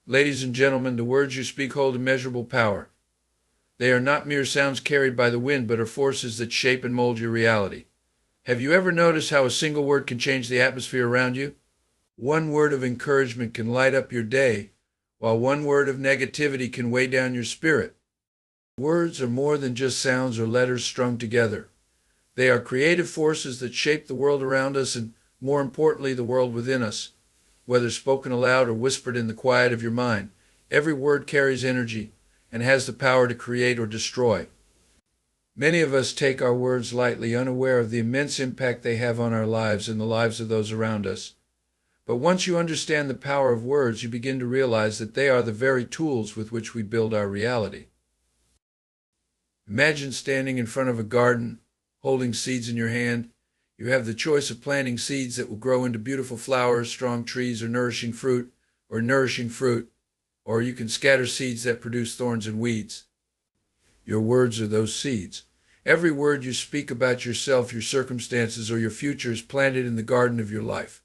Ladies and gentlemen, the words you speak hold immeasurable power. They are not mere sounds carried by the wind, but are forces that shape and mold your reality. Have you ever noticed how a single word can change the atmosphere around you? One word of encouragement can light up your day, while one word of negativity can weigh down your spirit. Words are more than just sounds or letters strung together. They are creative forces that shape the world around us and, more importantly, the world within us. Whether spoken aloud or whispered in the quiet of your mind, every word carries energy and has the power to create or destroy. Many of us take our words lightly, unaware of the immense impact they have on our lives and the lives of those around us. But once you understand the power of words, you begin to realize that they are the very tools with which we build our reality. Imagine standing in front of a garden, holding seeds in your hand. You have the choice of planting seeds that will grow into beautiful flowers, strong trees, or nourishing fruit, or you can scatter seeds that produce thorns and weeds. Your words are those seeds. Every word you speak about yourself, your circumstances, or your future is planted in the garden of your life.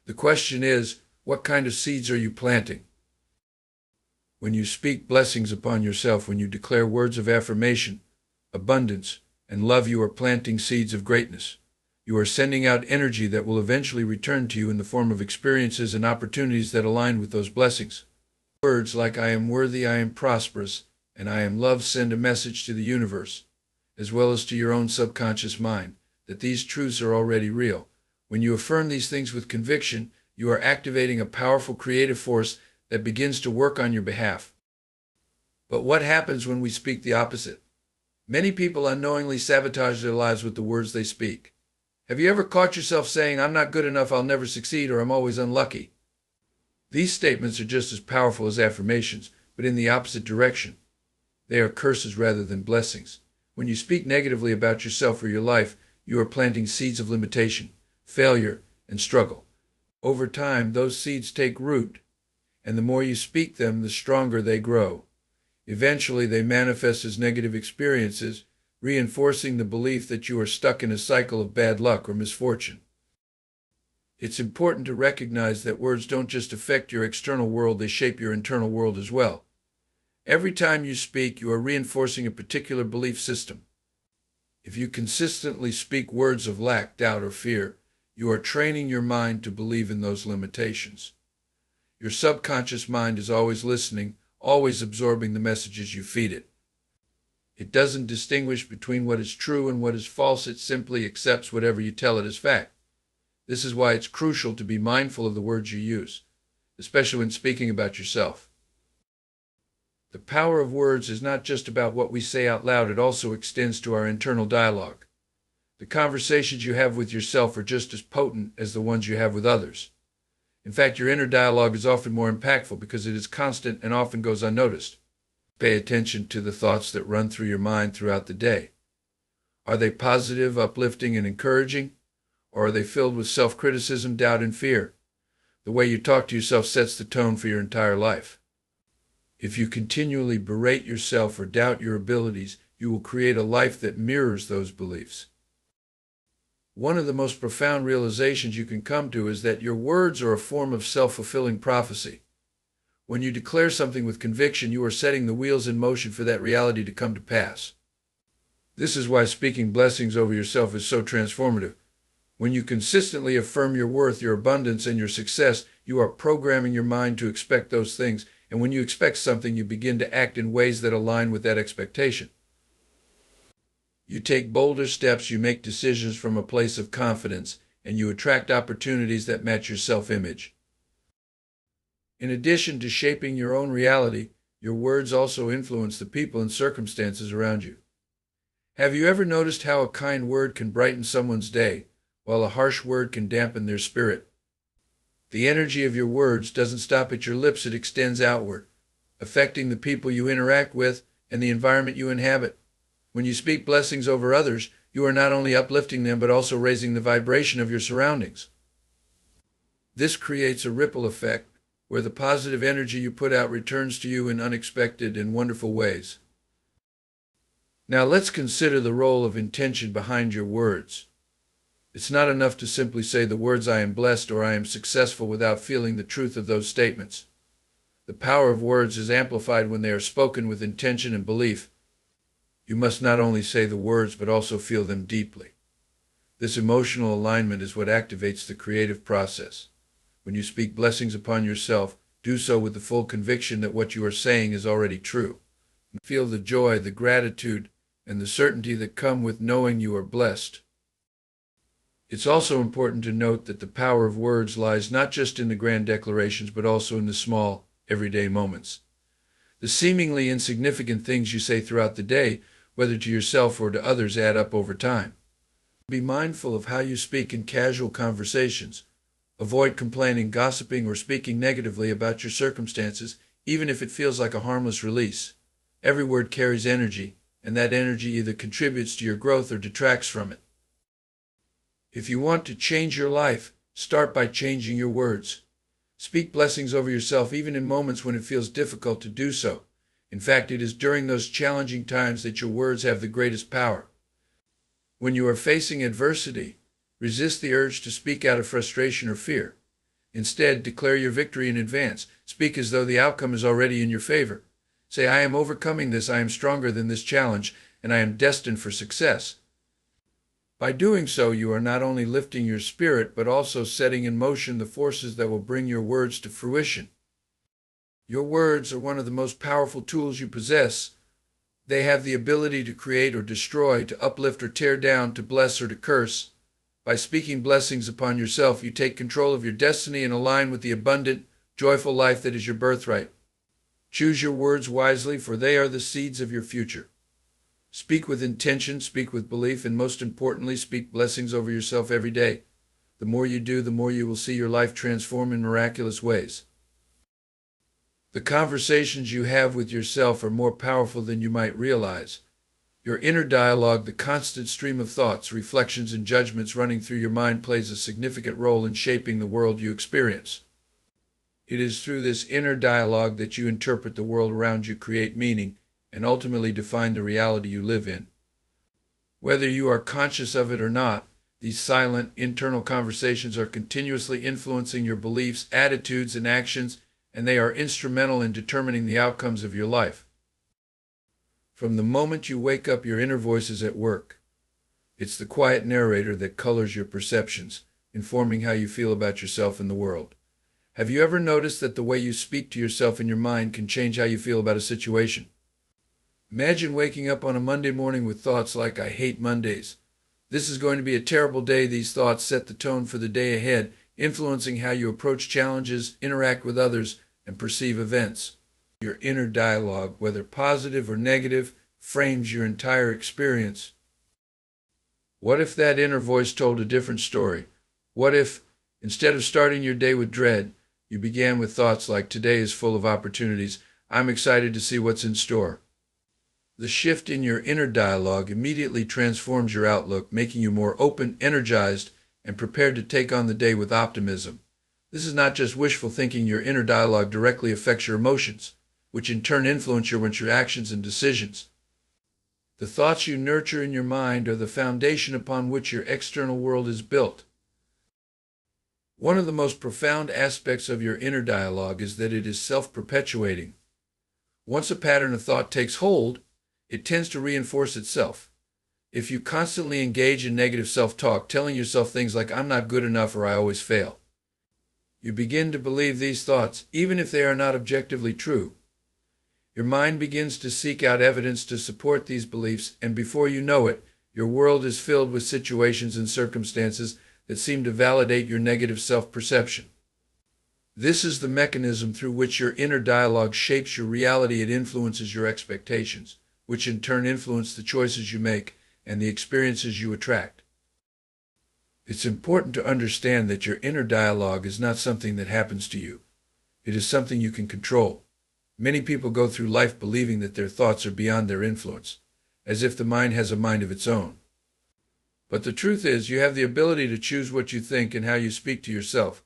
The question is, what kind of seeds are you planting? When you speak blessings upon yourself, when you declare words of affirmation, abundance, and love, you are planting seeds of greatness. You are sending out energy that will eventually return to you in the form of experiences and opportunities that align with those blessings. Words like I am worthy, I am prosperous, and I am loved send a message to the universe, as well as to your own subconscious mind, that these truths are already real. When you affirm these things with conviction, you are activating a powerful creative force that begins to work on your behalf. But what happens when we speak the opposite? Many people unknowingly sabotage their lives with the words they speak. Have you ever caught yourself saying, I'm not good enough, I'll never succeed, or I'm always unlucky? These statements are just as powerful as affirmations, but in the opposite direction. They are curses rather than blessings. When you speak negatively about yourself or your life, you are planting seeds of limitation, failure, and struggle. Over time, those seeds take root, and the more you speak them, the stronger they grow. Eventually, they manifest as negative experiences, reinforcing the belief that you are stuck in a cycle of bad luck or misfortune. It's important to recognize that words don't just affect your external world, they shape your internal world as well. Every time you speak, you are reinforcing a particular belief system. If you consistently speak words of lack, doubt, or fear, you are training your mind to believe in those limitations. Your subconscious mind is always listening, always absorbing the messages you feed it. It doesn't distinguish between what is true and what is false. It simply accepts whatever you tell it as fact. This is why it's crucial to be mindful of the words you use, especially when speaking about yourself. The power of words is not just about what we say out loud, it also extends to our internal dialogue. The conversations you have with yourself are just as potent as the ones you have with others. In fact, your inner dialogue is often more impactful because it is constant and often goes unnoticed. Pay attention to the thoughts that run through your mind throughout the day. Are they positive, uplifting, and encouraging? Or are they filled with self-criticism, doubt, and fear? The way you talk to yourself sets the tone for your entire life. If you continually berate yourself or doubt your abilities, you will create a life that mirrors those beliefs. One of the most profound realizations you can come to is that your words are a form of self-fulfilling prophecy. When you declare something with conviction, you are setting the wheels in motion for that reality to come to pass. This is why speaking blessings over yourself is so transformative. When you consistently affirm your worth, your abundance, and your success, you are programming your mind to expect those things, and when you expect something, you begin to act in ways that align with that expectation. You take bolder steps, you make decisions from a place of confidence, and you attract opportunities that match your self-image. In addition to shaping your own reality, your words also influence the people and circumstances around you. Have you ever noticed how a kind word can brighten someone's day, while a harsh word can dampen their spirit? The energy of your words doesn't stop at your lips, it extends outward, affecting the people you interact with and the environment you inhabit. When you speak blessings over others, you are not only uplifting them but also raising the vibration of your surroundings. This creates a ripple effect where the positive energy you put out returns to you in unexpected and wonderful ways. Now let's consider the role of intention behind your words. It's not enough to simply say the words I am blessed or I am successful without feeling the truth of those statements. The power of words is amplified when they are spoken with intention and belief. You must not only say the words, but also feel them deeply. This emotional alignment is what activates the creative process. When you speak blessings upon yourself, do so with the full conviction that what you are saying is already true. Feel the joy, the gratitude, and the certainty that come with knowing you are blessed. It's also important to note that the power of words lies not just in the grand declarations, but also in the small, everyday moments. The seemingly insignificant things you say throughout the day, whether to yourself or to others, add up over time. Be mindful of how you speak in casual conversations. Avoid complaining, gossiping, or speaking negatively about your circumstances, even if it feels like a harmless release. Every word carries energy, and that energy either contributes to your growth or detracts from it. If you want to change your life, start by changing your words. Speak blessings over yourself even in moments when it feels difficult to do so. In fact, it is during those challenging times that your words have the greatest power. When you are facing adversity, resist the urge to speak out of frustration or fear. Instead, declare your victory in advance. Speak as though the outcome is already in your favor. Say, I am overcoming this, I am stronger than this challenge, and I am destined for success. By doing so, you are not only lifting your spirit, but also setting in motion the forces that will bring your words to fruition. Your words are one of the most powerful tools you possess. They have the ability to create or destroy, to uplift or tear down, to bless or to curse. By speaking blessings upon yourself, you take control of your destiny and align with the abundant, joyful life that is your birthright. Choose your words wisely, for they are the seeds of your future. Speak with intention, speak with belief, and most importantly, speak blessings over yourself every day. The more you do, the more you will see your life transform in miraculous ways. The conversations you have with yourself are more powerful than you might realize. Your inner dialogue, the constant stream of thoughts, reflections, and judgments running through your mind, plays a significant role in shaping the world you experience. It is through this inner dialogue that you interpret the world around you, create meaning, and ultimately define the reality you live in. Whether you are conscious of it or not, these silent, internal conversations are continuously influencing your beliefs, attitudes, and actions, and they are instrumental in determining the outcomes of your life. From the moment you wake up, your inner voice is at work. It's the quiet narrator that colors your perceptions, informing how you feel about yourself and the world. Have you ever noticed that the way you speak to yourself in your mind can change how you feel about a situation? Imagine waking up on a Monday morning with thoughts like, I hate Mondays. This is going to be a terrible day. These thoughts set the tone for the day ahead, influencing how you approach challenges, interact with others, and perceive events. Your inner dialogue, whether positive or negative, frames your entire experience. What if that inner voice told a different story? What if, instead of starting your day with dread, you began with thoughts like, today is full of opportunities. I'm excited to see what's in store. The shift in your inner dialogue immediately transforms your outlook, making you more open, energized, and prepared to take on the day with optimism. This is not just wishful thinking. Your inner dialogue directly affects your emotions, which in turn influence your actions and decisions. The thoughts you nurture in your mind are the foundation upon which your external world is built. One of the most profound aspects of your inner dialogue is that it is self-perpetuating. Once a pattern of thought takes hold, it tends to reinforce itself. If you constantly engage in negative self-talk, telling yourself things like, I'm not good enough or I always fail, you begin to believe these thoughts, even if they are not objectively true. Your mind begins to seek out evidence to support these beliefs, and before you know it, your world is filled with situations and circumstances that seem to validate your negative self-perception. This is the mechanism through which your inner dialogue shapes your reality. It influences your expectations, which in turn influence the choices you make and the experiences you attract. It's important to understand that your inner dialogue is not something that happens to you. It is something you can control. Many people go through life believing that their thoughts are beyond their influence, as if the mind has a mind of its own. But the truth is, you have the ability to choose what you think and how you speak to yourself.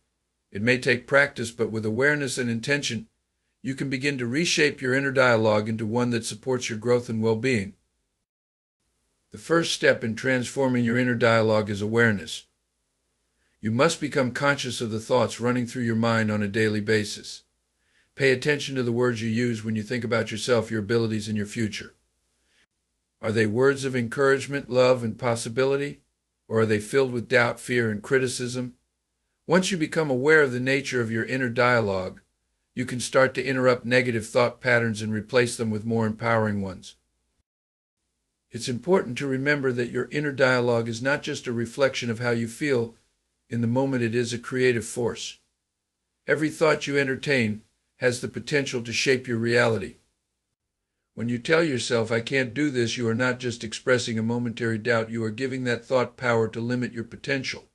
It may take practice, but with awareness and intention, you can begin to reshape your inner dialogue into one that supports your growth and well-being. The first step in transforming your inner dialogue is awareness. You must become conscious of the thoughts running through your mind on a daily basis. Pay attention to the words you use when you think about yourself, your abilities, and your future. Are they words of encouragement, love, and possibility? Or are they filled with doubt, fear, and criticism? Once you become aware of the nature of your inner dialogue, you can start to interrupt negative thought patterns and replace them with more empowering ones. It's important to remember that your inner dialogue is not just a reflection of how you feel in the moment, it is a creative force. Every thought you entertain has the potential to shape your reality. When you tell yourself, "I can't do this," you are not just expressing a momentary doubt, you are giving that thought power to limit your potential.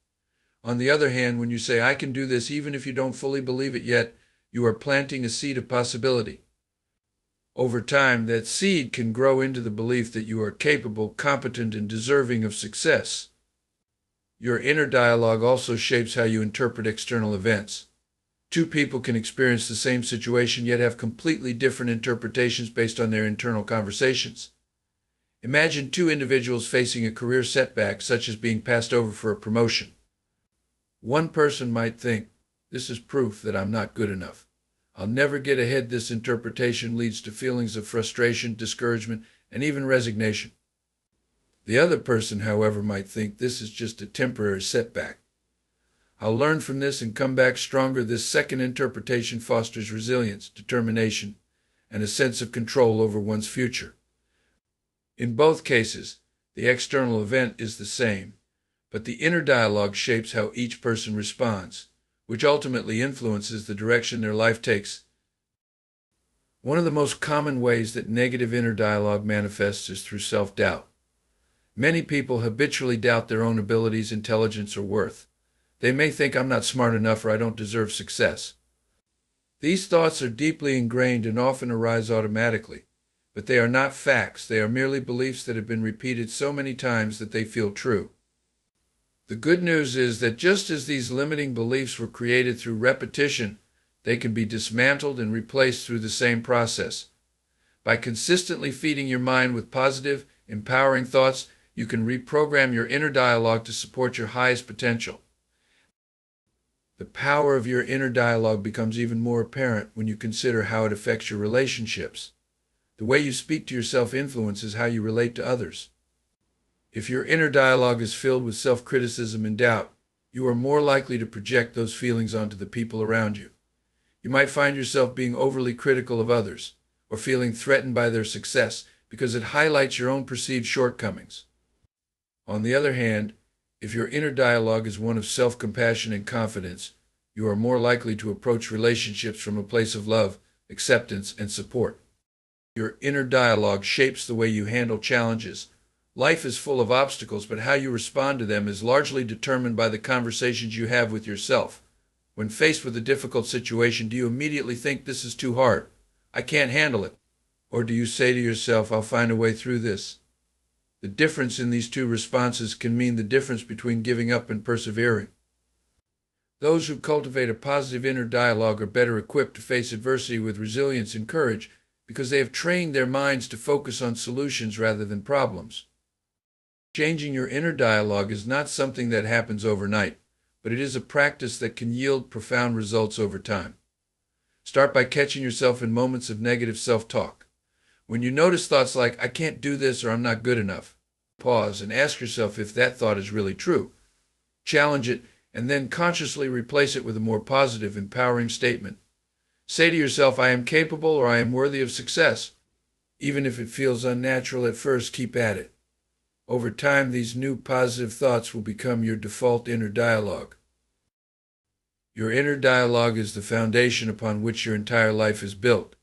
On the other hand, when you say, "I can do this," even if you don't fully believe it yet, you are planting a seed of possibility. Over time, that seed can grow into the belief that you are capable, competent, and deserving of success. Your inner dialogue also shapes how you interpret external events. Two people can experience the same situation yet have completely different interpretations based on their internal conversations. Imagine two individuals facing a career setback, such as being passed over for a promotion. One person might think, "This is proof that I'm not good enough. I'll never get ahead." This interpretation leads to feelings of frustration, discouragement, and even resignation. The other person, however, might think, "This is just a temporary setback. I'll learn from this and come back stronger." This second interpretation fosters resilience, determination, and a sense of control over one's future. In both cases, the external event is the same, but the inner dialogue shapes how each person responds, which ultimately influences the direction their life takes. One of the most common ways that negative inner dialogue manifests is through self-doubt. Many people habitually doubt their own abilities, intelligence, or worth. They may think, "I'm not smart enough," or "I don't deserve success." These thoughts are deeply ingrained and often arise automatically, but they are not facts. They are merely beliefs that have been repeated so many times that they feel true. The good news is that just as these limiting beliefs were created through repetition, they can be dismantled and replaced through the same process. By consistently feeding your mind with positive, empowering thoughts, you can reprogram your inner dialogue to support your highest potential. The power of your inner dialogue becomes even more apparent when you consider how it affects your relationships. The way you speak to yourself influences how you relate to others. If your inner dialogue is filled with self-criticism and doubt, you are more likely to project those feelings onto the people around you. You might find yourself being overly critical of others, or feeling threatened by their success because it highlights your own perceived shortcomings. On the other hand, if your inner dialogue is one of self-compassion and confidence, you are more likely to approach relationships from a place of love, acceptance, and support. Your inner dialogue shapes the way you handle challenges. Life is full of obstacles, but how you respond to them is largely determined by the conversations you have with yourself. When faced with a difficult situation, do you immediately think, "This is too hard. I can't handle it"? Or do you say to yourself, "I'll find a way through this"? The difference in these two responses can mean the difference between giving up and persevering. Those who cultivate a positive inner dialogue are better equipped to face adversity with resilience and courage because they have trained their minds to focus on solutions rather than problems. Changing your inner dialogue is not something that happens overnight, but it is a practice that can yield profound results over time. Start by catching yourself in moments of negative self-talk. When you notice thoughts like, "I can't do this," or "I'm not good enough," pause and ask yourself if that thought is really true. Challenge it, and then consciously replace it with a more positive, empowering statement. Say to yourself, "I am capable," or "I am worthy of success." Even if it feels unnatural at first, keep at it. Over time, these new positive thoughts will become your default inner dialogue. Your inner dialogue is the foundation upon which your entire life is built.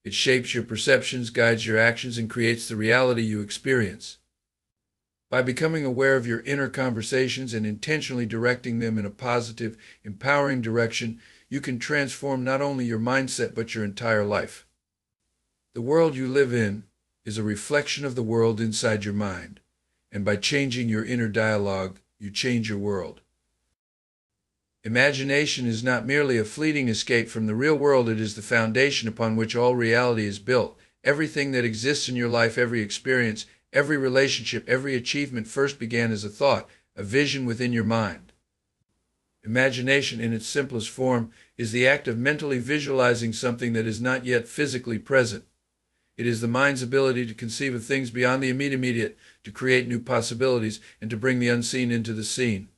It shapes your perceptions, guides your actions, and creates the reality you experience. By becoming aware of your inner conversations and intentionally directing them in a positive, empowering direction, you can transform not only your mindset but your entire life. The world you live in is a reflection of the world inside your mind, and by changing your inner dialogue, you change your world. Imagination is not merely a fleeting escape from the real world, it is the foundation upon which all reality is built. Everything that exists in your life, every experience, every relationship, every achievement first began as a thought, a vision within your mind. Imagination, in its simplest form, is the act of mentally visualizing something that is not yet physically present. It is the mind's ability to conceive of things beyond the immediate, to create new possibilities, and to bring the unseen into the seen.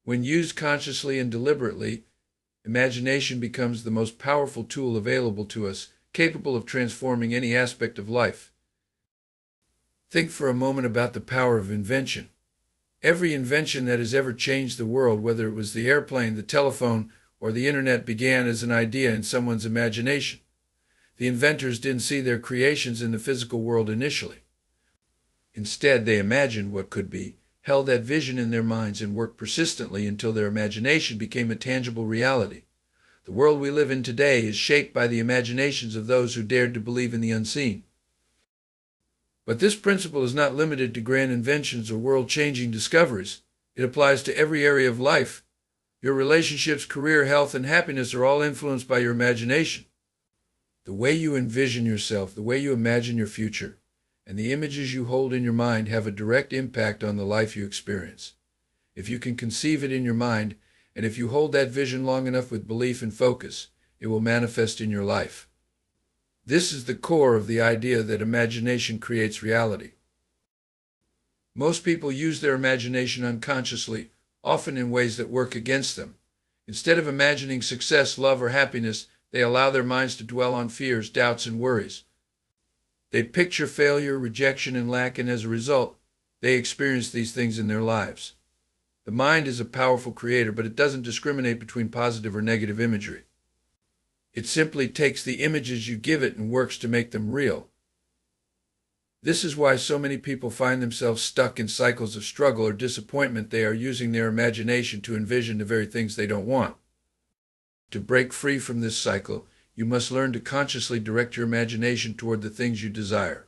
When used consciously and deliberately, imagination becomes the most powerful tool available to us, capable of transforming any aspect of life. Think for a moment about the power of invention. Every invention that has ever changed the world, whether it was the airplane, the telephone, or the internet, began as an idea in someone's imagination. The inventors didn't see their creations in the physical world initially. Instead, they imagined what could be, held that vision in their minds, and worked persistently until their imagination became a tangible reality. The world we live in today is shaped by the imaginations of those who dared to believe in the unseen. But this principle is not limited to grand inventions or world-changing discoveries. It applies to every area of life. Your relationships, career, health, and happiness are all influenced by your imagination. The way you envision yourself, the way you imagine your future, and the images you hold in your mind have a direct impact on the life you experience. If you can conceive it in your mind, and if you hold that vision long enough with belief and focus, it will manifest in your life. This is the core of the idea that imagination creates reality. Most people use their imagination unconsciously, often in ways that work against them. Instead of imagining success, love, or happiness, they allow their minds to dwell on fears, doubts, and worries. They picture failure, rejection, and lack, and as a result, they experience these things in their lives. The mind is a powerful creator, but it doesn't discriminate between positive or negative imagery. It simply takes the images you give it and works to make them real. This is why so many people find themselves stuck in cycles of struggle or disappointment. They are using their imagination to envision the very things they don't want. To break free from this cycle, you must learn to consciously direct your imagination toward the things you desire.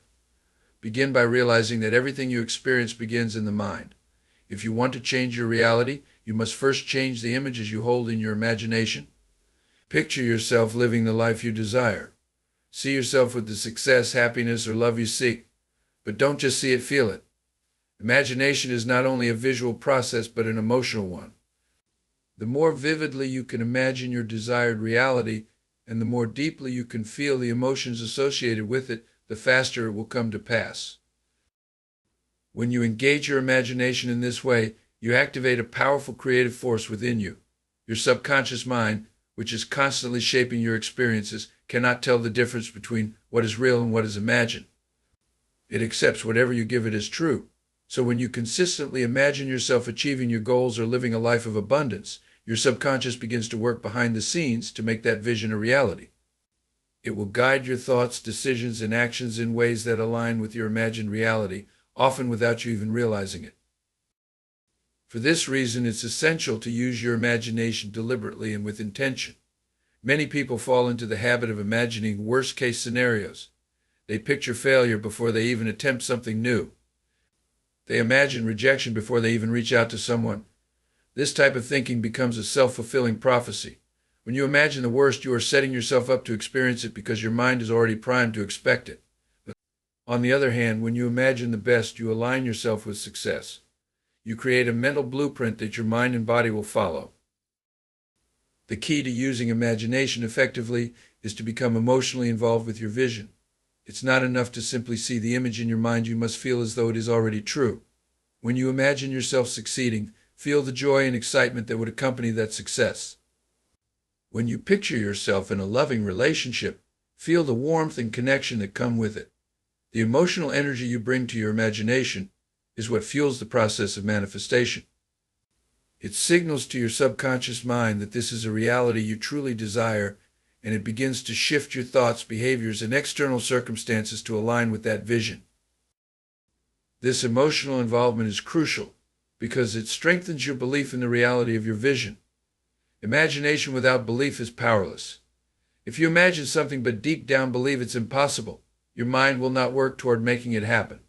Begin by realizing that everything you experience begins in the mind. If you want to change your reality, you must first change the images you hold in your imagination. Picture yourself living the life you desire. See yourself with the success, happiness, or love you seek. But don't just see it, feel it. Imagination is not only a visual process, but an emotional one. The more vividly you can imagine your desired reality, and the more deeply you can feel the emotions associated with it, the faster it will come to pass. When you engage your imagination in this way, you activate a powerful creative force within you. Your subconscious mind, which is constantly shaping your experiences, cannot tell the difference between what is real and what is imagined. It accepts whatever you give it as true. So when you consistently imagine yourself achieving your goals or living a life of abundance, your subconscious begins to work behind the scenes to make that vision a reality. It will guide your thoughts, decisions, and actions in ways that align with your imagined reality, often without you even realizing it. For this reason, it's essential to use your imagination deliberately and with intention. Many people fall into the habit of imagining worst-case scenarios. They picture failure before they even attempt something new. They imagine rejection before they even reach out to someone. This type of thinking becomes a self-fulfilling prophecy. When you imagine the worst, you are setting yourself up to experience it because your mind is already primed to expect it. On the other hand, when you imagine the best, you align yourself with success. You create a mental blueprint that your mind and body will follow. The key to using imagination effectively is to become emotionally involved with your vision. It's not enough to simply see the image in your mind. You must feel as though it is already true. When you imagine yourself succeeding, feel the joy and excitement that would accompany that success. When you picture yourself in a loving relationship, feel the warmth and connection that come with it. The emotional energy you bring to your imagination is what fuels the process of manifestation. It signals to your subconscious mind that this is a reality you truly desire, and it begins to shift your thoughts, behaviors, and external circumstances to align with that vision. This emotional involvement is crucial because it strengthens your belief in the reality of your vision. Imagination without belief is powerless. If you imagine something but deep down believe it's impossible, your mind will not work toward making it happen.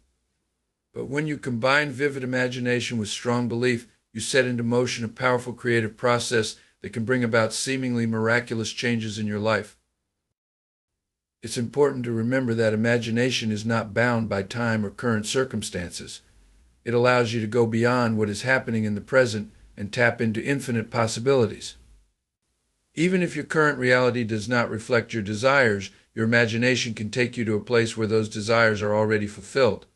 But when you combine vivid imagination with strong belief, you set into motion a powerful creative process that can bring about seemingly miraculous changes in your life. It's important to remember that imagination is not bound by time or current circumstances. It allows you to go beyond what is happening in the present and tap into infinite possibilities. Even if your current reality does not reflect your desires, your imagination can take you to a place where those desires are already fulfilled.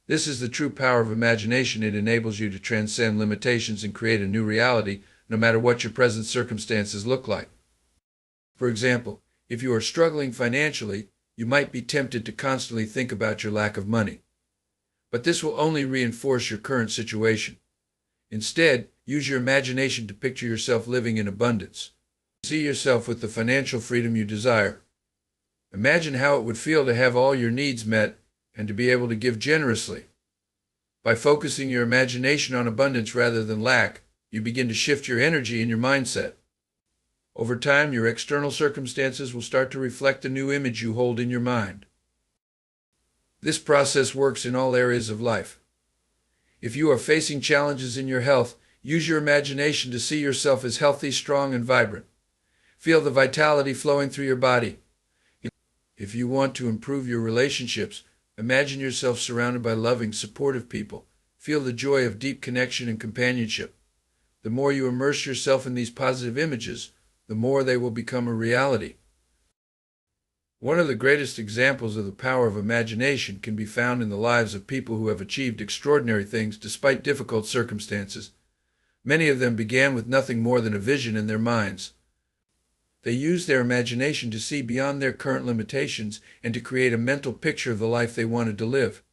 This is the true power of imagination. It enables you to transcend limitations and create a new reality, no matter what your present circumstances look like. For example, if you are struggling financially, you might be tempted to constantly think about your lack of money. But this will only reinforce your current situation. Instead, use your imagination to picture yourself living in abundance. See yourself with the financial freedom you desire. Imagine how it would feel to have all your needs met and to be able to give generously. By focusing your imagination on abundance rather than lack, you begin to shift your energy and your mindset. Over time, your external circumstances will start to reflect the new image you hold in your mind. This process works in all areas of life. If you are facing challenges in your health, use your imagination to see yourself as healthy, strong, and vibrant. Feel the vitality flowing through your body. If you want to improve your relationships, imagine yourself surrounded by loving, supportive people. Feel the joy of deep connection and companionship. The more you immerse yourself in these positive images, the more they will become a reality. One of the greatest examples of the power of imagination can be found in the lives of people who have achieved extraordinary things despite difficult circumstances. Many of them began with nothing more than a vision in their minds. They used their imagination to see beyond their current limitations and to create a mental picture of the life they wanted to live.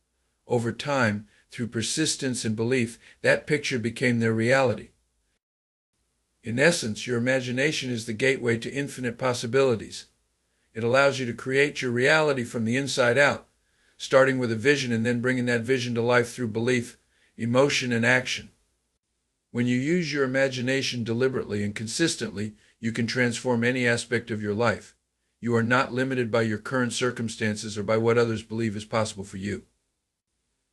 Over time, through persistence and belief, that picture became their reality. In essence, your imagination is the gateway to infinite possibilities. It allows you to create your reality from the inside out, starting with a vision and then bringing that vision to life through belief, emotion, and action. When you use your imagination deliberately and consistently, you can transform any aspect of your life. You are not limited by your current circumstances or by what others believe is possible for you.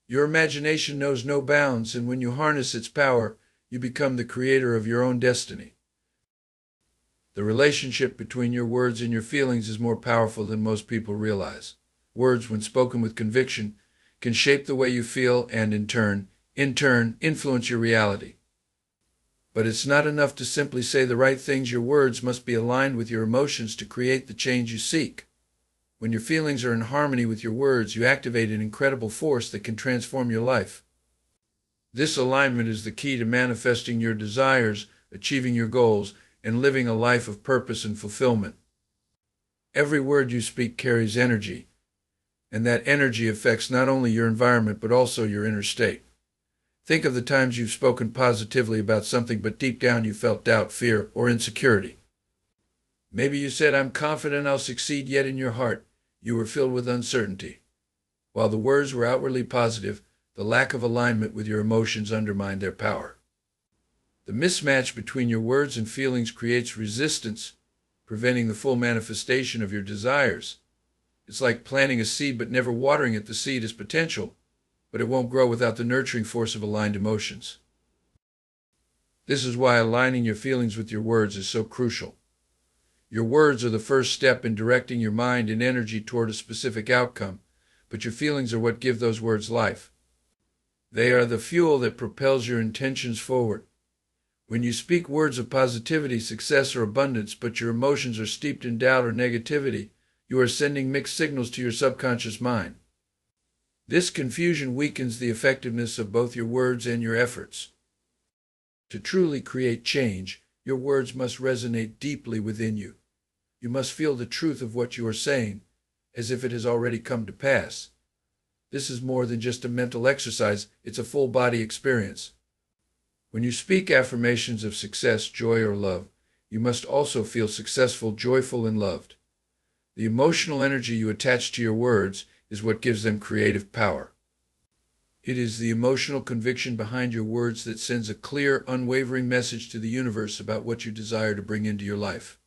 Your imagination knows no bounds, and when you harness its power, you become the creator of your own destiny. The relationship between your words and your feelings is more powerful than most people realize. Words, when spoken with conviction, can shape the way you feel and, in turn, influence your reality. But it's not enough to simply say the right things. Your words must be aligned with your emotions to create the change you seek. When your feelings are in harmony with your words, you activate an incredible force that can transform your life. This alignment is the key to manifesting your desires, achieving your goals, and living a life of purpose and fulfillment. Every word you speak carries energy, and that energy affects not only your environment but also your inner state. Think of the times you've spoken positively about something, but deep down you felt doubt, fear, or insecurity. Maybe you said, "I'm confident I'll succeed," yet in your heart, you were filled with uncertainty. While the words were outwardly positive, the lack of alignment with your emotions undermined their power. The mismatch between your words and feelings creates resistance, preventing the full manifestation of your desires. It's like planting a seed but never watering it. The seed has potential, but it won't grow without the nurturing force of aligned emotions. This is why aligning your feelings with your words is so crucial. Your words are the first step in directing your mind and energy toward a specific outcome, but your feelings are what give those words life. They are the fuel that propels your intentions forward. When you speak words of positivity, success, or abundance, but your emotions are steeped in doubt or negativity, you are sending mixed signals to your subconscious mind. This confusion weakens the effectiveness of both your words and your efforts. To truly create change, your words must resonate deeply within you. You must feel the truth of what you are saying, as if it has already come to pass. This is more than just a mental exercise, it's a full-body experience. When you speak affirmations of success, joy, or love, you must also feel successful, joyful, and loved. The emotional energy you attach to your words is what gives them creative power. It is the emotional conviction behind your words that sends a clear, unwavering message to the universe about what you desire to bring into your life.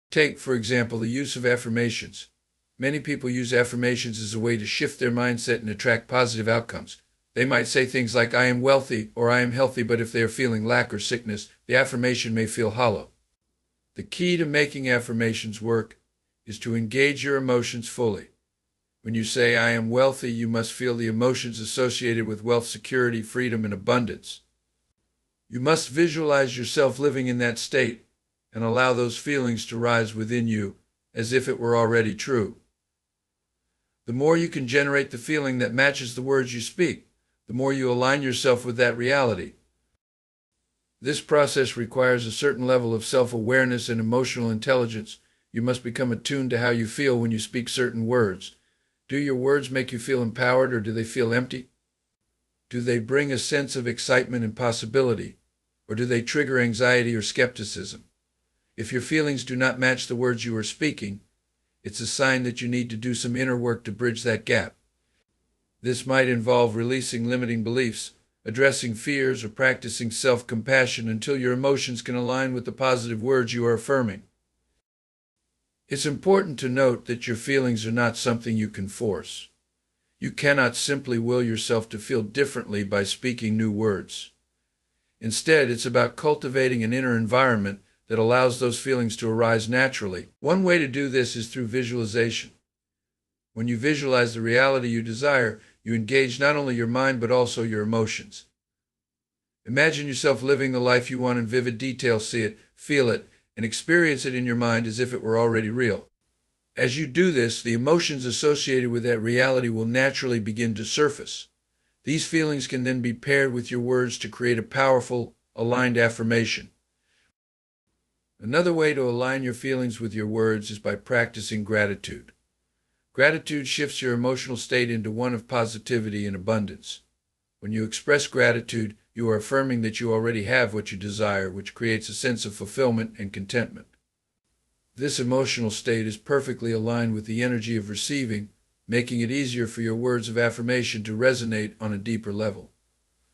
Take, for example, the use of affirmations. Many people use affirmations as a way to shift their mindset and attract positive outcomes. They might say things like, "I am wealthy," or "I am healthy," but if they are feeling lack or sickness, the affirmation may feel hollow. The key to making affirmations work is to engage your emotions fully. When you say, "I am wealthy," you must feel the emotions associated with wealth, security, freedom, and abundance. You must visualize yourself living in that state and allow those feelings to rise within you as if it were already true. The more you can generate the feeling that matches the words you speak, the more you align yourself with that reality. This process requires a certain level of self-awareness and emotional intelligence. You must become attuned to how you feel when you speak certain words. Do your words make you feel empowered, or do they feel empty? Do they bring a sense of excitement and possibility, or do they trigger anxiety or skepticism? If your feelings do not match the words you are speaking, it's a sign that you need to do some inner work to bridge that gap. This might involve releasing limiting beliefs, addressing fears, or practicing self-compassion until your emotions can align with the positive words you are affirming. It's important to note that your feelings are not something you can force. You cannot simply will yourself to feel differently by speaking new words. Instead, it's about cultivating an inner environment that allows those feelings to arise naturally. One way to do this is through visualization. When you visualize the reality you desire, you engage not only your mind but also your emotions. Imagine yourself living the life you want in vivid detail. See it, feel it, and experience it in your mind as if it were already real. As you do this, the emotions associated with that reality will naturally begin to surface. These feelings can then be paired with your words to create a powerful, aligned affirmation. Another way to align your feelings with your words is by practicing gratitude. Gratitude shifts your emotional state into one of positivity and abundance. When you express gratitude, you are affirming that you already have what you desire, which creates a sense of fulfillment and contentment. This emotional state is perfectly aligned with the energy of receiving, making it easier for your words of affirmation to resonate on a deeper level.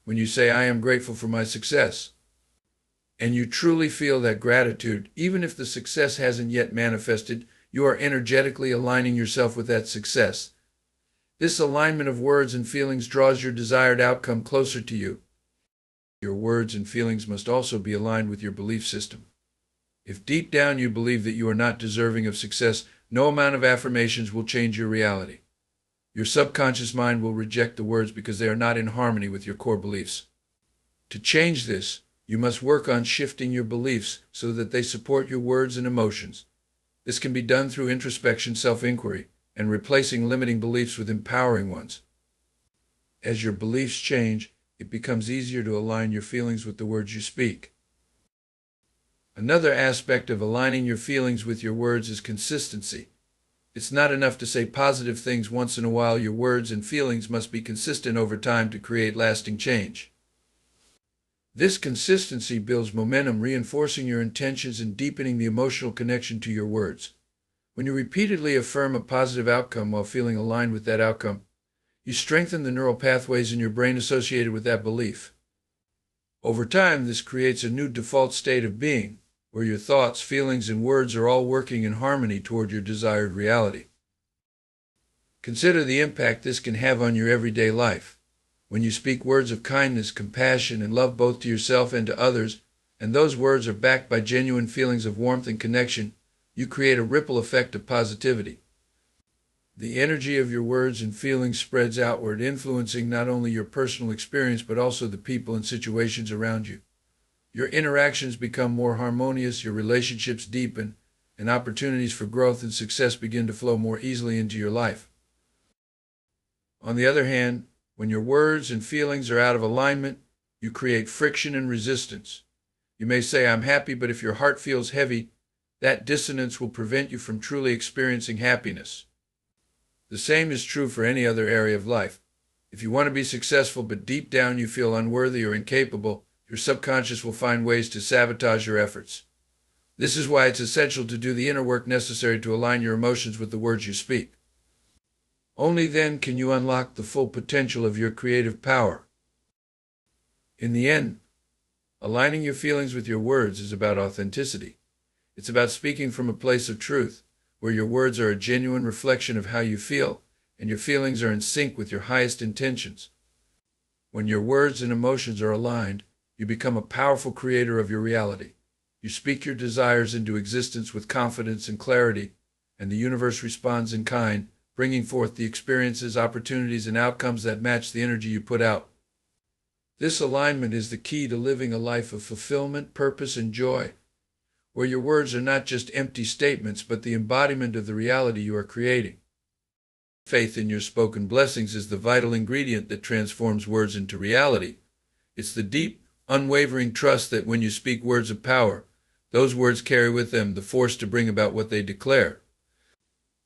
When you say, "I am grateful for my success," and you truly feel that gratitude, even if the success hasn't yet manifested, you are energetically aligning yourself with that success. This alignment of words and feelings draws your desired outcome closer to you. Your words and feelings must also be aligned with your belief system. If deep down you believe that you are not deserving of success, no amount of affirmations will change your reality. Your subconscious mind will reject the words because they are not in harmony with your core beliefs. To change this, you must work on shifting your beliefs so that they support your words and emotions. This can be done through introspection, self-inquiry, and replacing limiting beliefs with empowering ones. As your beliefs change, it becomes easier to align your feelings with the words you speak. Another aspect of aligning your feelings with your words is consistency. It's not enough to say positive things once in a while. Your words and feelings must be consistent over time to create lasting change. This consistency builds momentum, reinforcing your intentions and deepening the emotional connection to your words. When you repeatedly affirm a positive outcome while feeling aligned with that outcome, you strengthen the neural pathways in your brain associated with that belief. Over time, this creates a new default state of being, where your thoughts, feelings, and words are all working in harmony toward your desired reality. Consider the impact this can have on your everyday life. When you speak words of kindness, compassion, and love both to yourself and to others, and those words are backed by genuine feelings of warmth and connection, you create a ripple effect of positivity. The energy of your words and feelings spreads outward, influencing not only your personal experience but also the people and situations around you. Your interactions become more harmonious, your relationships deepen, and opportunities for growth and success begin to flow more easily into your life. On the other hand, when your words and feelings are out of alignment, you create friction and resistance. You may say, "I'm happy," but if your heart feels heavy, that dissonance will prevent you from truly experiencing happiness. The same is true for any other area of life. If you want to be successful but deep down you feel unworthy or incapable, your subconscious will find ways to sabotage your efforts. This is why it's essential to do the inner work necessary to align your emotions with the words you speak. Only then can you unlock the full potential of your creative power. In the end, aligning your feelings with your words is about authenticity. It's about speaking from a place of truth, where your words are a genuine reflection of how you feel, and your feelings are in sync with your highest intentions. When your words and emotions are aligned, you become a powerful creator of your reality. You speak your desires into existence with confidence and clarity, and the universe responds in kind, bringing forth the experiences, opportunities, and outcomes that match the energy you put out. This alignment is the key to living a life of fulfillment, purpose, and joy, where your words are not just empty statements, but the embodiment of the reality you are creating. Faith in your spoken blessings is the vital ingredient that transforms words into reality. It's the deep, unwavering trust that when you speak words of power, those words carry with them the force to bring about what they declare.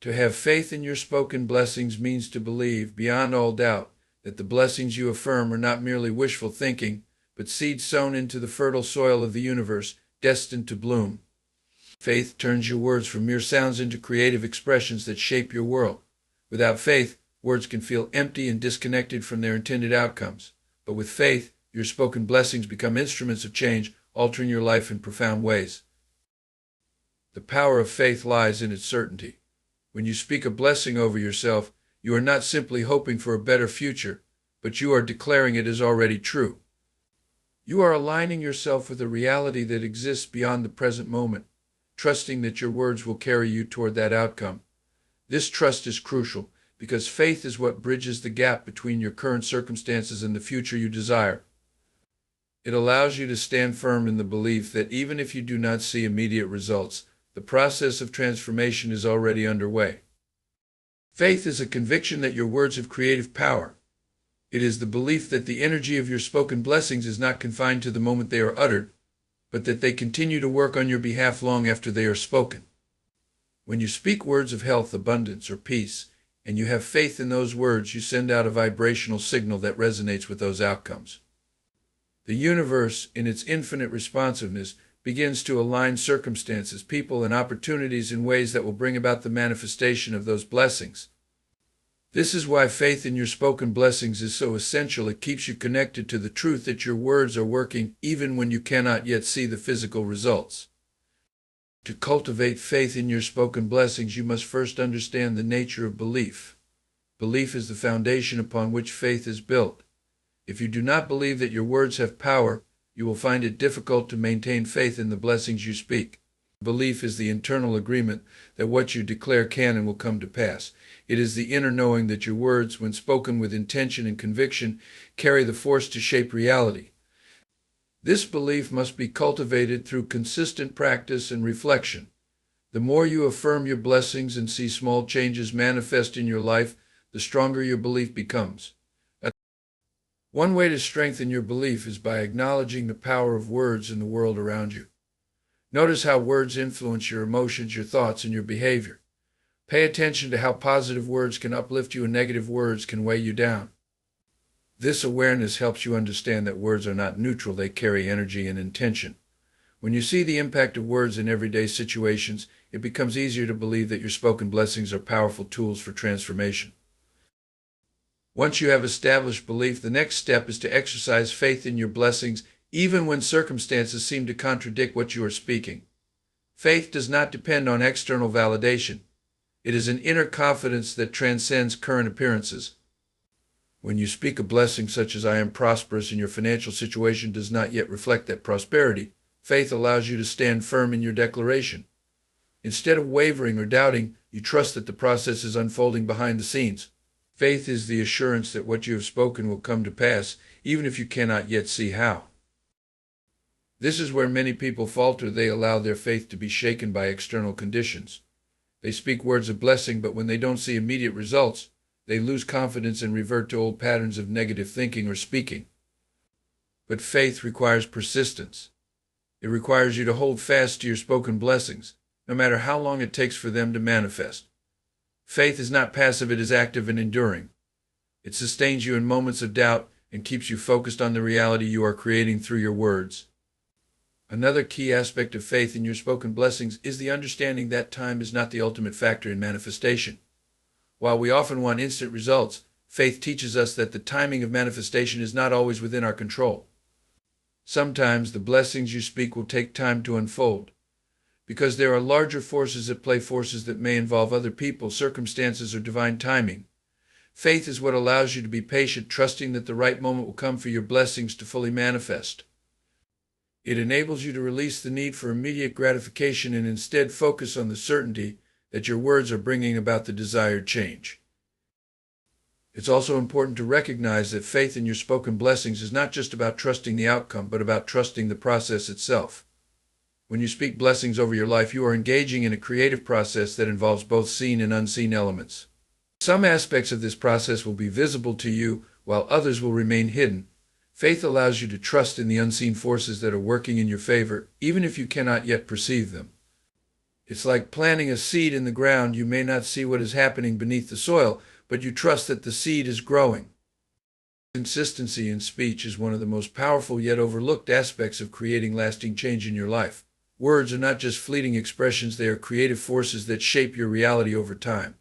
To have faith in your spoken blessings means to believe, beyond all doubt, that the blessings you affirm are not merely wishful thinking, but seeds sown into the fertile soil of the universe, destined to bloom. Faith turns your words from mere sounds into creative expressions that shape your world. Without faith, words can feel empty and disconnected from their intended outcomes. But with faith, your spoken blessings become instruments of change, altering your life in profound ways. The power of faith lies in its certainty. When you speak a blessing over yourself, you are not simply hoping for a better future, but you are declaring it as already true. You are aligning yourself with a reality that exists beyond the present moment, trusting that your words will carry you toward that outcome. This trust is crucial because faith is what bridges the gap between your current circumstances and the future you desire. It allows you to stand firm in the belief that even if you do not see immediate results, the process of transformation is already underway. Faith is a conviction that your words have creative power. It is the belief that the energy of your spoken blessings is not confined to the moment they are uttered, but that they continue to work on your behalf long after they are spoken. When you speak words of health, abundance, or peace, and you have faith in those words, you send out a vibrational signal that resonates with those outcomes. The universe, in its infinite responsiveness, begins to align circumstances, people, and opportunities in ways that will bring about the manifestation of those blessings. This is why faith in your spoken blessings is so essential. It keeps you connected to the truth that your words are working even when you cannot yet see the physical results. To cultivate faith in your spoken blessings, you must first understand the nature of belief. Belief is the foundation upon which faith is built. If you do not believe that your words have power, you will find it difficult to maintain faith in the blessings you speak. Belief is the internal agreement that what you declare can and will come to pass. It is the inner knowing that your words, when spoken with intention and conviction, carry the force to shape reality. This belief must be cultivated through consistent practice and reflection. The more you affirm your blessings and see small changes manifest in your life, the stronger your belief becomes. One way to strengthen your belief is by acknowledging the power of words in the world around you. Notice how words influence your emotions, your thoughts, and your behavior. Pay attention to how positive words can uplift you and negative words can weigh you down. This awareness helps you understand that words are not neutral, they carry energy and intention. When you see the impact of words in everyday situations, it becomes easier to believe that your spoken blessings are powerful tools for transformation. Once you have established belief, the next step is to exercise faith in your blessings, even when circumstances seem to contradict what you are speaking. Faith does not depend on external validation. It is an inner confidence that transcends current appearances. When you speak a blessing such as "I am prosperous," and your financial situation does not yet reflect that prosperity, faith allows you to stand firm in your declaration. Instead of wavering or doubting, you trust that the process is unfolding behind the scenes. Faith is the assurance that what you have spoken will come to pass, even if you cannot yet see how. This is where many people falter. They allow their faith to be shaken by external conditions. They speak words of blessing, but when they don't see immediate results, they lose confidence and revert to old patterns of negative thinking or speaking. But faith requires persistence. It requires you to hold fast to your spoken blessings, no matter how long it takes for them to manifest. Faith is not passive, it is active and enduring. It sustains you in moments of doubt and keeps you focused on the reality you are creating through your words. Another key aspect of faith in your spoken blessings is the understanding that time is not the ultimate factor in manifestation. While we often want instant results, faith teaches us that the timing of manifestation is not always within our control. Sometimes the blessings you speak will take time to unfold, because there are larger forces at play, forces that may involve other people, circumstances, or divine timing. Faith is what allows you to be patient, trusting that the right moment will come for your blessings to fully manifest. It enables you to release the need for immediate gratification and instead focus on the certainty that your words are bringing about the desired change. It's also important to recognize that faith in your spoken blessings is not just about trusting the outcome, but about trusting the process itself. When you speak blessings over your life, you are engaging in a creative process that involves both seen and unseen elements. Some aspects of this process will be visible to you, while others will remain hidden. Faith allows you to trust in the unseen forces that are working in your favor, even if you cannot yet perceive them. It's like planting a seed in the ground. You may not see what is happening beneath the soil, but you trust that the seed is growing. Consistency in speech is one of the most powerful yet overlooked aspects of creating lasting change in your life. Words are not just fleeting expressions, they are creative forces that shape your reality over time.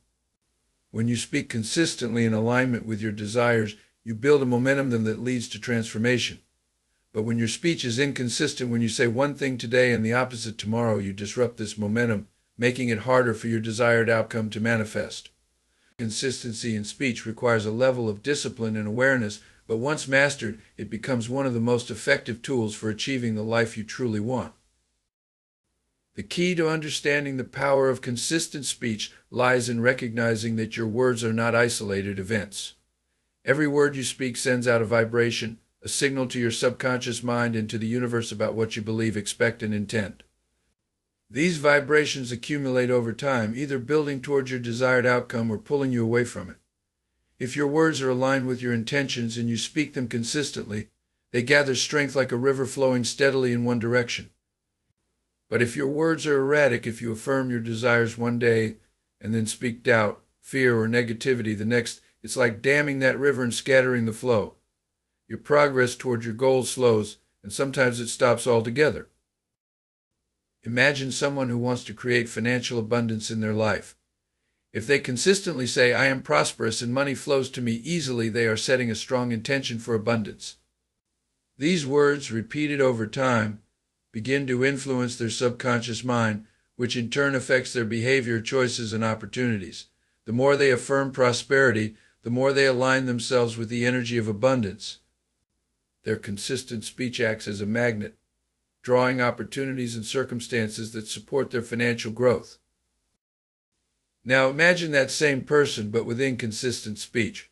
When you speak consistently in alignment with your desires, you build a momentum that leads to transformation. But when your speech is inconsistent, when you say one thing today and the opposite tomorrow, you disrupt this momentum, making it harder for your desired outcome to manifest. Consistency in speech requires a level of discipline and awareness, but once mastered, it becomes one of the most effective tools for achieving the life you truly want. The key to understanding the power of consistent speech lies in recognizing that your words are not isolated events. Every word you speak sends out a vibration, a signal to your subconscious mind and to the universe about what you believe, expect, and intend. These vibrations accumulate over time, either building towards your desired outcome or pulling you away from it. If your words are aligned with your intentions and you speak them consistently, they gather strength like a river flowing steadily in one direction. But if your words are erratic, if you affirm your desires one day and then speak doubt, fear, or negativity the next, it's like damming that river and scattering the flow. Your progress toward your goals slows, and sometimes it stops altogether. Imagine someone who wants to create financial abundance in their life. If they consistently say, "I am prosperous and money flows to me easily," they are setting a strong intention for abundance. These words, repeated over time, begin to influence their subconscious mind, which in turn affects their behavior, choices, and opportunities. The more they affirm prosperity, the more they align themselves with the energy of abundance. Their consistent speech acts as a magnet, drawing opportunities and circumstances that support their financial growth. Now imagine that same person, but with inconsistent speech.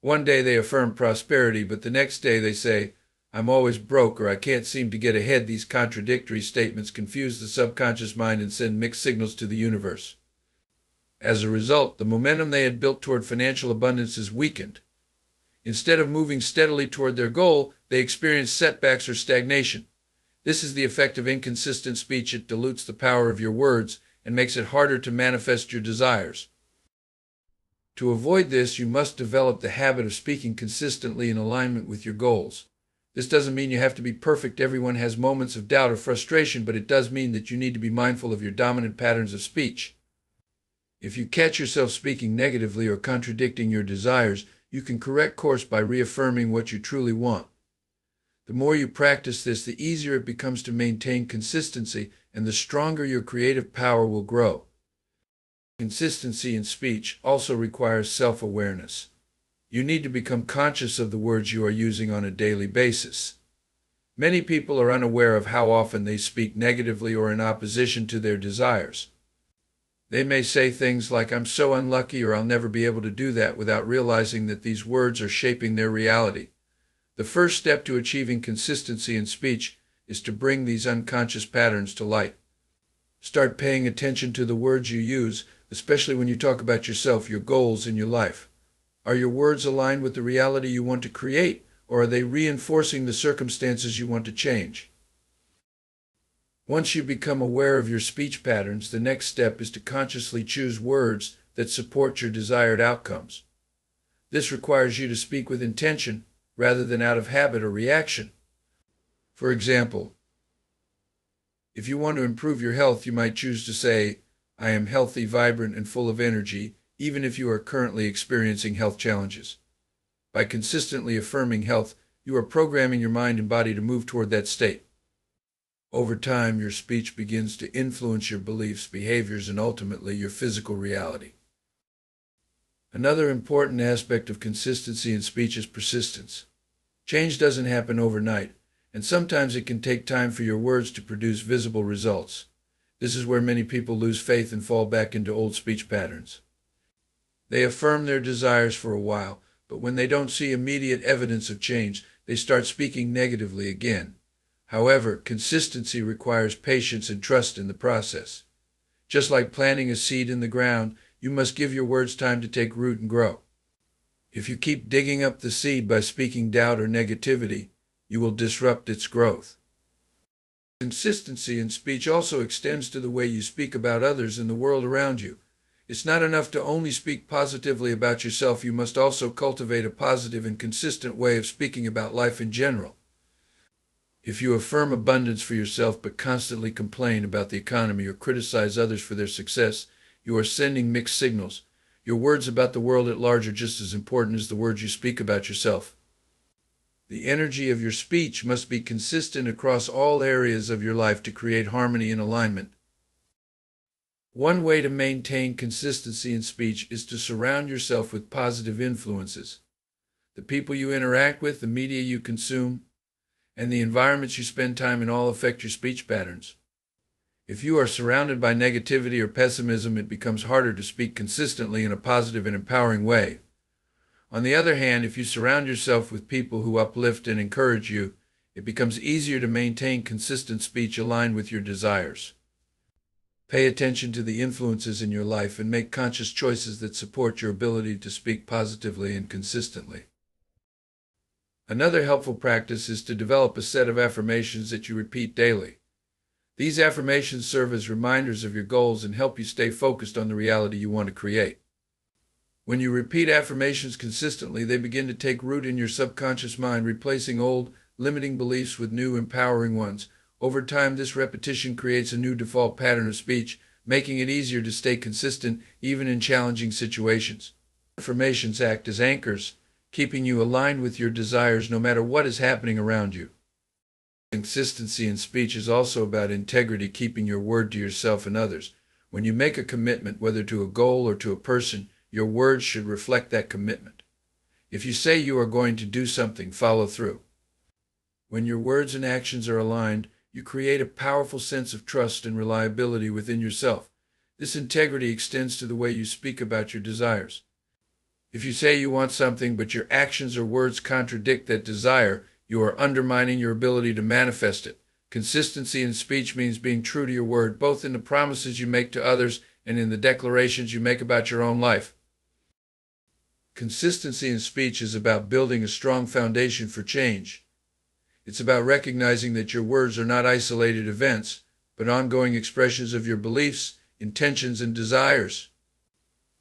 One day they affirm prosperity, but the next day they say, "I'm always broke," or "I can't seem to get ahead." These contradictory statements confuse the subconscious mind and send mixed signals to the universe. As a result, the momentum they had built toward financial abundance is weakened. Instead of moving steadily toward their goal, they experience setbacks or stagnation. This is the effect of inconsistent speech. It dilutes the power of your words and makes it harder to manifest your desires. To avoid this, you must develop the habit of speaking consistently in alignment with your goals. This doesn't mean you have to be perfect. Everyone has moments of doubt or frustration, but it does mean that you need to be mindful of your dominant patterns of speech. If you catch yourself speaking negatively or contradicting your desires, you can correct course by reaffirming what you truly want. The more you practice this, the easier it becomes to maintain consistency, and the stronger your creative power will grow. Consistency in speech also requires self-awareness. You need to become conscious of the words you are using on a daily basis. Many people are unaware of how often they speak negatively or in opposition to their desires. They may say things like, "I'm so unlucky," or "I'll never be able to do that," without realizing that these words are shaping their reality. The first step to achieving consistency in speech is to bring these unconscious patterns to light. Start paying attention to the words you use, especially when you talk about yourself, your goals, and your life. Are your words aligned with the reality you want to create, or are they reinforcing the circumstances you want to change? Once you become aware of your speech patterns, the next step is to consciously choose words that support your desired outcomes. This requires you to speak with intention rather than out of habit or reaction. For example, if you want to improve your health, you might choose to say, "I am healthy, vibrant, and full of energy," even if you are currently experiencing health challenges. By consistently affirming health, you are programming your mind and body to move toward that state. Over time, your speech begins to influence your beliefs, behaviors, and ultimately your physical reality. Another important aspect of consistency in speech is persistence. Change doesn't happen overnight, and sometimes it can take time for your words to produce visible results. This is where many people lose faith and fall back into old speech patterns. They affirm their desires for a while, But when they don't see immediate evidence of change, they start speaking negatively again. However, consistency requires patience and trust in the process. Just like planting a seed in the ground, you must give your words time to take root and grow. If you keep digging up the seed by speaking doubt or negativity, you will disrupt its growth. Consistency in speech also extends to the way you speak about others and the world around you. It's not enough to only speak positively about yourself, you must also cultivate a positive and consistent way of speaking about life in general. If you affirm abundance for yourself but constantly complain about the economy or criticize others for their success, you are sending mixed signals. Your words about the world at large are just as important as the words you speak about yourself. The energy of your speech must be consistent across all areas of your life to create harmony and alignment. One way to maintain consistency in speech is to surround yourself with positive influences. The people you interact with, the media you consume, and the environments you spend time in all affect your speech patterns. If you are surrounded by negativity or pessimism, it becomes harder to speak consistently in a positive and empowering way. On the other hand, if you surround yourself with people who uplift and encourage you, it becomes easier to maintain consistent speech aligned with your desires. Pay attention to the influences in your life and make conscious choices that support your ability to speak positively and consistently. Another helpful practice is to develop a set of affirmations that you repeat daily. These affirmations serve as reminders of your goals and help you stay focused on the reality you want to create. When you repeat affirmations consistently, they begin to take root in your subconscious mind, replacing old, limiting beliefs with new, empowering ones. Over time, this repetition creates a new default pattern of speech, making it easier to stay consistent even in challenging situations. Affirmations act as anchors, keeping you aligned with your desires no matter what is happening around you. Consistency in speech is also about integrity, keeping your word to yourself and others. When you make a commitment, whether to a goal or to a person, your words should reflect that commitment. If you say you are going to do something, follow through. When your words and actions are aligned, you create a powerful sense of trust and reliability within yourself. This integrity extends to the way you speak about your desires. If you say you want something, but your actions or words contradict that desire, you are undermining your ability to manifest it. Consistency in speech means being true to your word, both in the promises you make to others and in the declarations you make about your own life. Consistency in speech is about building a strong foundation for change. It's about recognizing that your words are not isolated events, but ongoing expressions of your beliefs, intentions, and desires.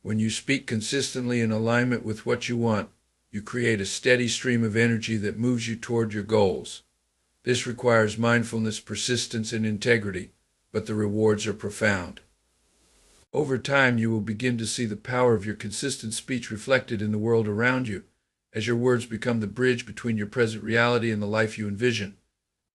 When you speak consistently in alignment with what you want, you create a steady stream of energy that moves you toward your goals. This requires mindfulness, persistence, and integrity, but the rewards are profound. Over time, you will begin to see the power of your consistent speech reflected in the world around you, as your words become the bridge between your present reality and the life you envision.